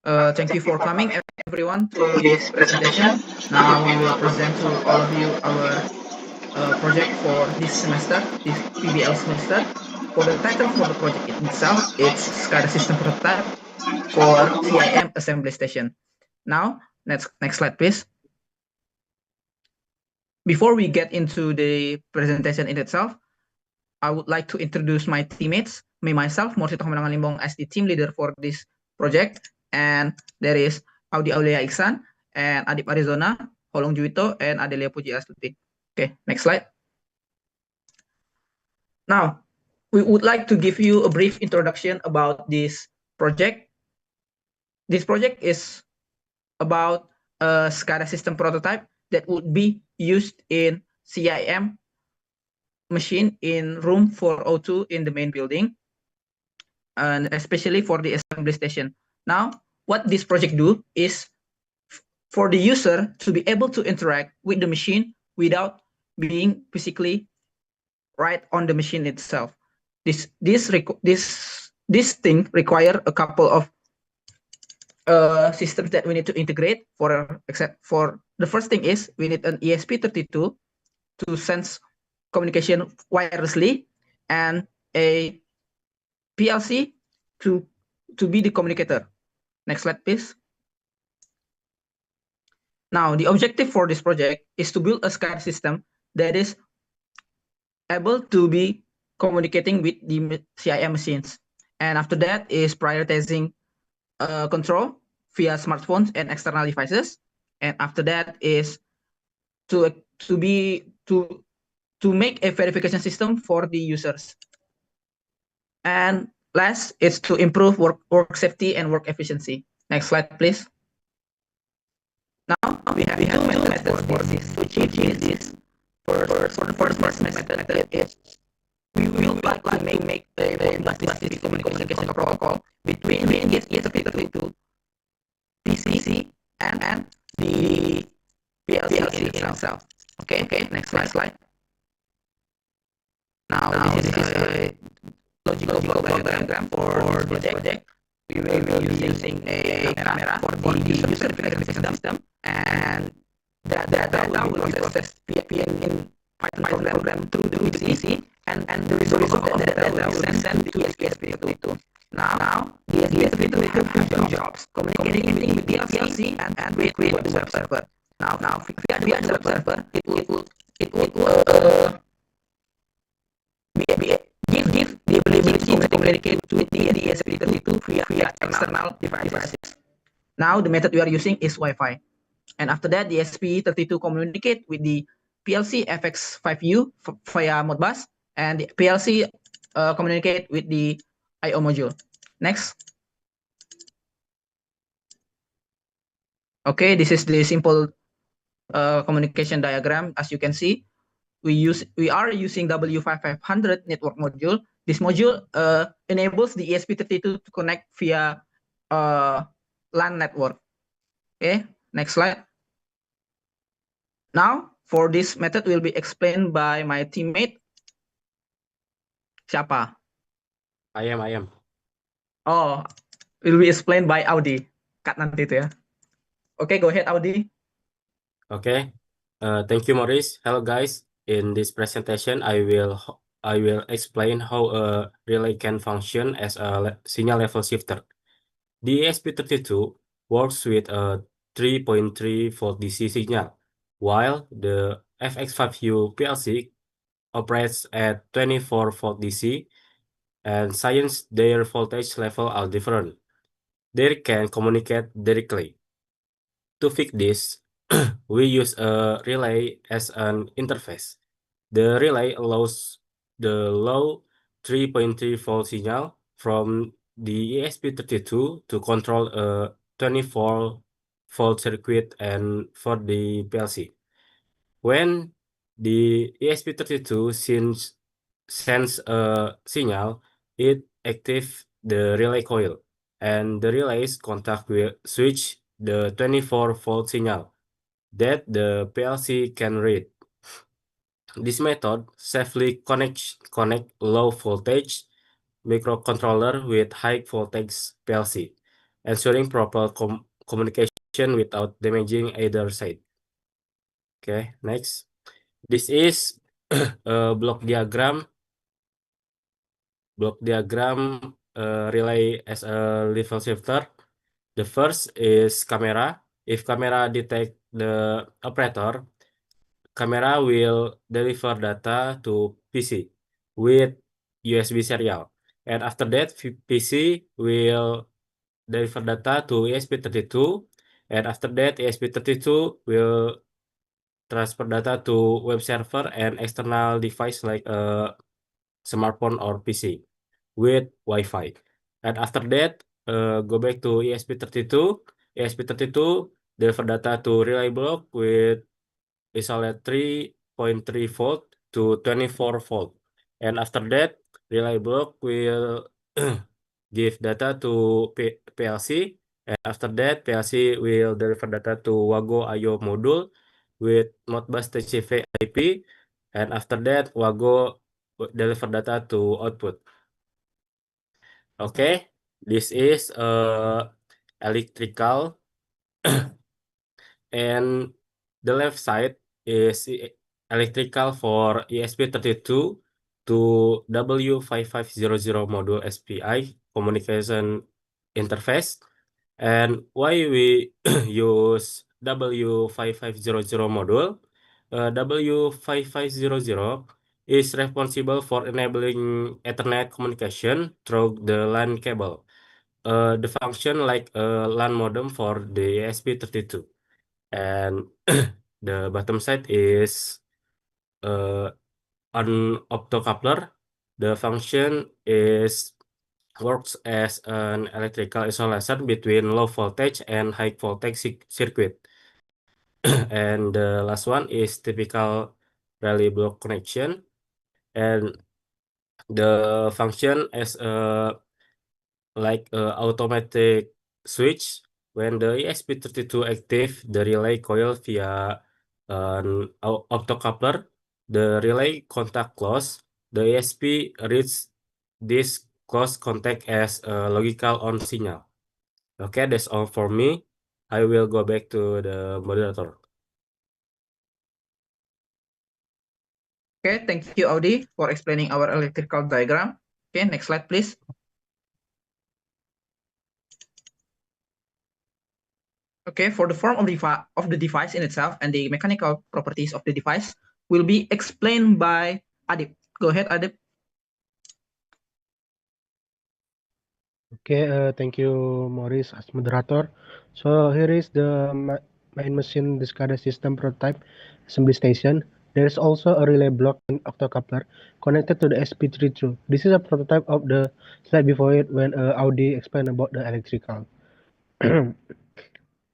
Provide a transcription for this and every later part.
Thank you for coming, everyone, to this presentation. Now we will present to all of you our project for this semester, this PBL semester. For the title for the project itself, it's SCADA system prototype for CIM assembly station. Now, next slide, please. Before we get into the presentation in itself, I would like to introduce my teammates, me myself, Morsito Kemenangan Limbong, as the team leader for this project, and there is Audi Aulia Iksan, and Adip Arizona, Holong Juwito, and Adelia Puji Astuti. Okay, next slide. Now, we would like to give you a brief introduction about this project. This project is about a SCADA system prototype that would be used in CIM machine in room 402 in the main building, and especially for the assembly station. Now, what this project do is for the user to be able to interact with the machine without being physically right on the machine itself. This thing require a couple of systems that we need to integrate. Except for the first thing is we need an ESP32 to sense communication wirelessly, and a PLC to be the communicator. Next slide, please. Now, the objective for this project is to build a SCADA system that is able to be communicating with the CIM machines. And after that is prioritizing control via smartphones and external devices. And after that is to make a verification system for the users. And last is to improve work safety and work efficiency. Next slide, please. Now we have two methods for this to achieve this. For the first method is we will like to make the communication protocol between the ESP32 PC and the PLC itself. Okay, next slide. Now this is a logical diagram for this project. We will be using a camera for the user verification system, and that data will be processed via in Python program through the PC, and the result of that data will be sent to ESP32. Now the ESP32 have two jobs: communicating with the PLC and with the web server. Now via the web server, it will give the ability to communicate with the ESP32 via external devices. Now the method we are using is Wi-Fi. And after that, the ESP32 communicate with the PLC FX5U via Modbus, and the PLC communicate with the I/O module. Next. Okay, this is the simple communication diagram. As you can see, we are using W5500 network module. This module enables the ESP32 to connect via LAN network. Okay, next slide. Now, for this method will be explained by my teammate. Siapa? I am. Oh, will be explained by Audi. Cut nanti itu ya. Okay, go ahead, Audi. Okay. Thank you, Maurice. Hello, guys. In this presentation, I will explain how a relay can function as a signal level shifter. The ESP32 works with a 3.3 volt DC signal, while the FX5U PLC operates at 24 volt DC, and since their voltage level are different, they can communicate directly. To fix this, we use a relay as an interface. The relay allows the low 3.3 volt signal from the ESP32 to control a 24 volt circuit and for the PLC. When the ESP32 sends a signal, it activates the relay coil, and the relays contact will switch the 24 volt signal that the PLC can read. This method safely connect low voltage microcontroller with high voltage PLC. ensuring proper communication without damaging either side. Okay, next. This is a block diagram relay as a level shifter. The first is camera. If camera detect the operator, camera will deliver data to PC with USB serial. And after that, PC will deliver data to ESP32. And after that, ESP32 will transfer data to web server and external device like a smartphone or PC with Wi-Fi. And after that, go back to ESP32. ESP32 deliver data to relay block with isolate 3.3 volt to 24 volt. And after that, relay block will give data to PLC. And after that, PLC will deliver data to Wago I/O module with Modbus TCP IP. And after that, Wago deliver data to output. Okay, this is electrical, and the left side is electrical for ESP32 to W5500 module SPI communication interface. And why we use W5500 module? W5500 is responsible for enabling Ethernet communication through the LAN cable. The function like a LAN modem for the ESP32. And the bottom side is an optocoupler. The function works as an electrical isolation between low voltage and high voltage circuit. And the last one is typical relay block connection, and the function as like a automatic switch. When the ESP32 active the relay coil via an optocoupler, the relay contact close. The ESP reads this close contact as a logical on signal. Okay, that's all for me. I will go back to the moderator. Okay, thank you, Audi, for explaining our electrical diagram. Okay, next slide, please. Okay, for the form of the device in itself and the mechanical properties of the device will be explained by Adip. Go ahead, Adip. Okay, thank you, Maurice, as moderator. So here is the main machine SCADA system prototype assembly station. There is also a relay block and octocoupler connected to the SP32. This is a prototype of the slide before it when Audi explained about the electrical.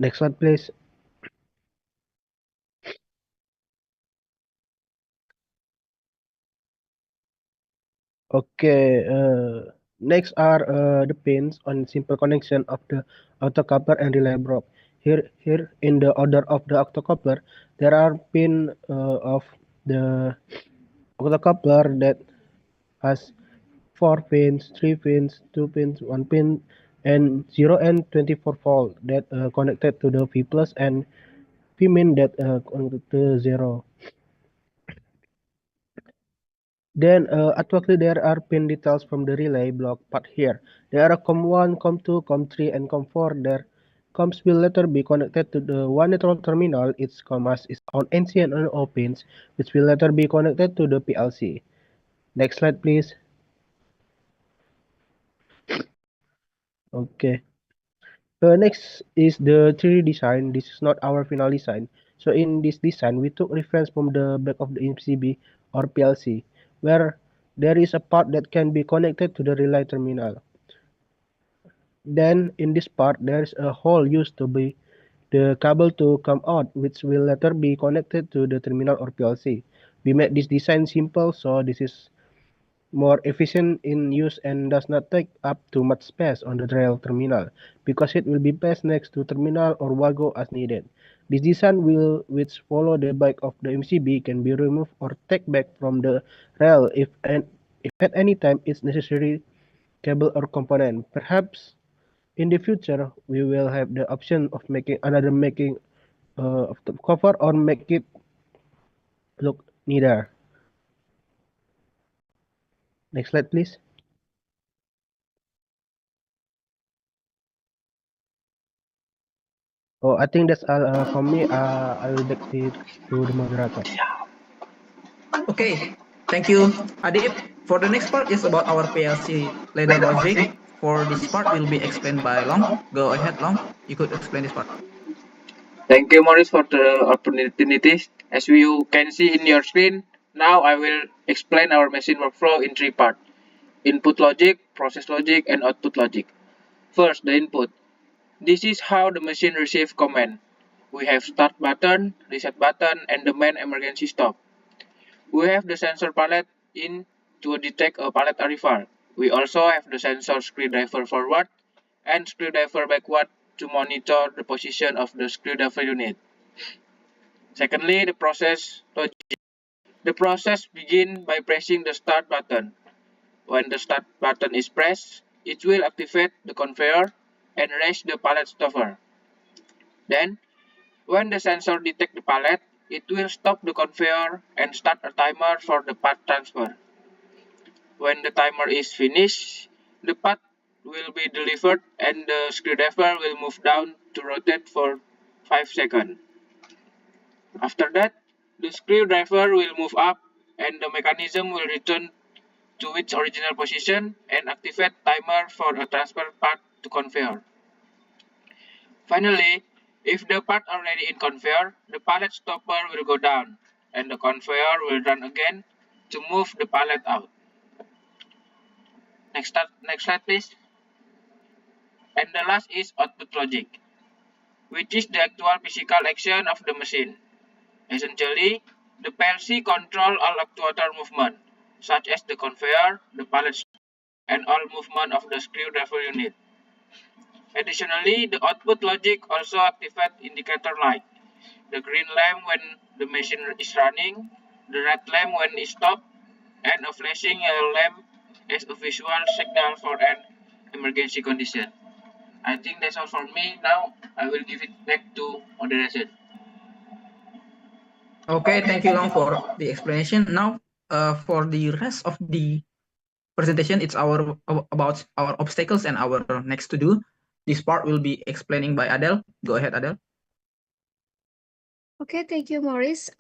Next slide, please. Okay, next are the pins on simple connection of the octocoupler and relay block. Here in the order of the octocoupler, there are pin of the octocoupler that has 4 pins, 3 pins, 2 pins, 1 pin, and 0 and 24 volt that connected to the V plus and P min that connected to 0. Then actually there are pin details from the relay block part here. There are COM1, COM2, COM3, and COM4. There COMs will later be connected to the one neutral terminal. Its COMAS is on NC and NO pins, which will later be connected to the PLC. Next slide, please. Okay. Next is the 3D design. This is not our final design. So in this design, we took reference from the back of the MCB or PLC, where there is a part that can be connected to the relay terminal. Then in this part, there is a hole used to be the cable to come out, which will later be connected to the terminal or PLC. We made this design simple, so this is more efficient in use and does not take up too much space on the rail terminal because it will be placed next to terminal or Wago as needed. This design will, which follow the back of the MCB, can be removed or take back from the rail if at any time it's necessary cable or component. Perhaps In the future, we will have the option of making of the cover or make it look neater. Next slide, please. Oh, I think that's all from me. I will back it to the moderator. Okay, thank you, Adib. For the next part is about our PLC ladder logic. For this part will be explained by Long. Go ahead, Long. You could explain this part. Thank you, Maurice, for the opportunity. As you can see in your screen, now I will explain our machine workflow in three parts: input logic, process logic, and output logic. First, the input. This is how the machine receives command. We have start button, reset button, and the main emergency stop. We have the sensor palette in to detect a pallet arrival. We also have the sensor screwdriver forward and screwdriver backward to monitor the position of the screwdriver unit. Secondly, the process logic. The process begins by pressing the start button. When the start button is pressed, it will activate the conveyor and raise the pallet stopper. Then, when the sensor detects the pallet, it will stop the conveyor and start a timer for the part transfer. When the timer is finished, the part will be delivered and the screwdriver will move down to rotate for 5 seconds. After that, the screwdriver will move up and the mechanism will return to its original position and activate timer for a transfer part to conveyor. Finally, if the part already in conveyor, the pallet stopper will go down and the conveyor will run again to move the pallet out. Next slide, please. And the last is output logic, which is the actual physical action of the machine. Essentially, the PLC controls all actuator movement, such as the conveyor, the pallet, and all movement of the screwdriver unit. Additionally, the output logic also activates indicator light, the green lamp when the machine is running, the red lamp when it stops, and a flashing yellow lamp as a visual signal for an emergency condition. I think that's all for me. Now, I will give it back to moderation. Okay, thank you, Long, for the explanation. Now, for the rest of the presentation, it's about our obstacles and our next to do. This part will be explaining by Adele. Go ahead, Adele. Okay, thank you, Maurice.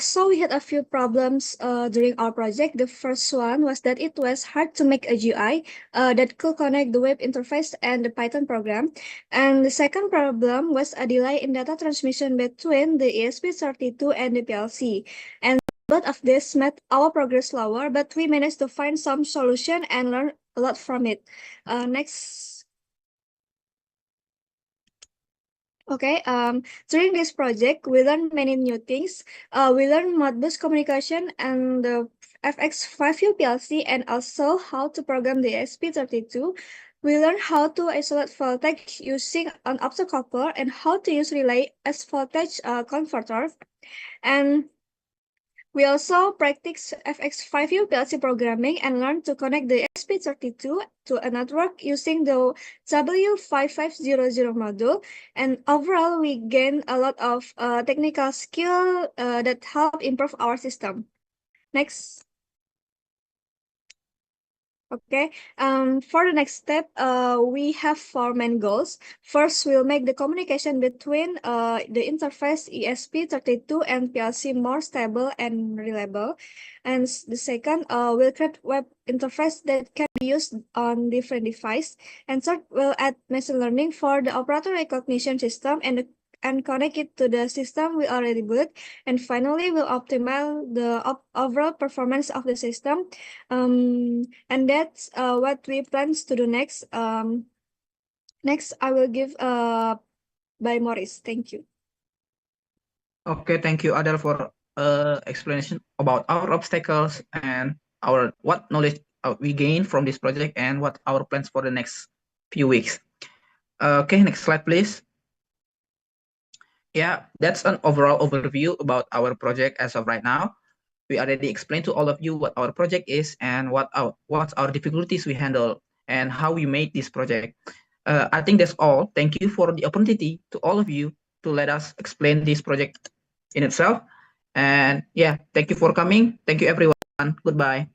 So we had a few problems during our project. The first one was that it was hard to make a GUI that could connect the web interface and the Python program. And the second problem was a delay in data transmission between the ESP32 and the PLC. And both of this made our progress slower, but we managed to find some solution and learn a lot from it. Next. Okay, during this project, we learned many new things. We learned Modbus communication and the FX5U PLC and also how to program the ESP32. We learned how to isolate voltage using an optocoupler and how to use relay as voltage converter. And we also practice FX5U PLC programming and learn to connect the ESP32 to a network using the W5500 module. And overall, we gain a lot of technical skill that help improve our system. Next. Okay, for the next step, we have 4 main goals. First, we'll make the communication between the interface ESP32 and PLC more stable and reliable. And the second, we'll create web interface that can be used on different devices. And third, we'll add machine learning for the operator recognition system and connect it to the system we already built. And finally, we'll optimize the overall performance of the system. And that's what we plan to do next. Next, I will give by Maurice. Thank you. Okay, thank you, Adele, for explanation about our obstacles and what knowledge we gain from this project and what our plans for the next few weeks. Okay, next slide, please. Yeah, that's an overall overview about our project as of right now. We already explained to all of you what our project is and what's our difficulties we handle and how we made this project. I think that's all. Thank you for the opportunity to all of you to let us explain this project in itself. And yeah, thank you for coming. Thank you, everyone. Goodbye.